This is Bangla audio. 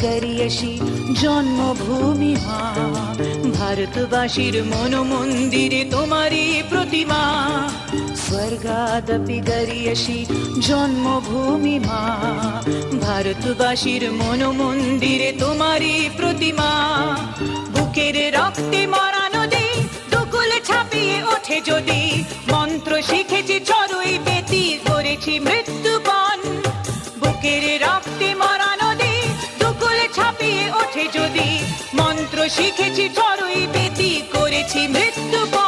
করিয়সি জন্মভূমি মা, ভারতবাসীর মন মন্দিরে তোমারই প্রতিমা। স্বর্গাদপি গরিয়সি জন্মভূমি মা, ভারতবাসীর মন মন্দিরে তোমারই প্রতিমা। বুকের রক্তে মরা নদী দুকুল ছাপিয়ে ওঠে যদি, মন্ত্র শিখেছি চড়ুই বেতি করেছি মৃত্যুবন। বুকের রক্তে মরা নদী দুকুল ছাপিয়ে ওঠে যদি, মন্ত্র শিখেছি চড়ুই বেতি করেছি মৃত্যুবন।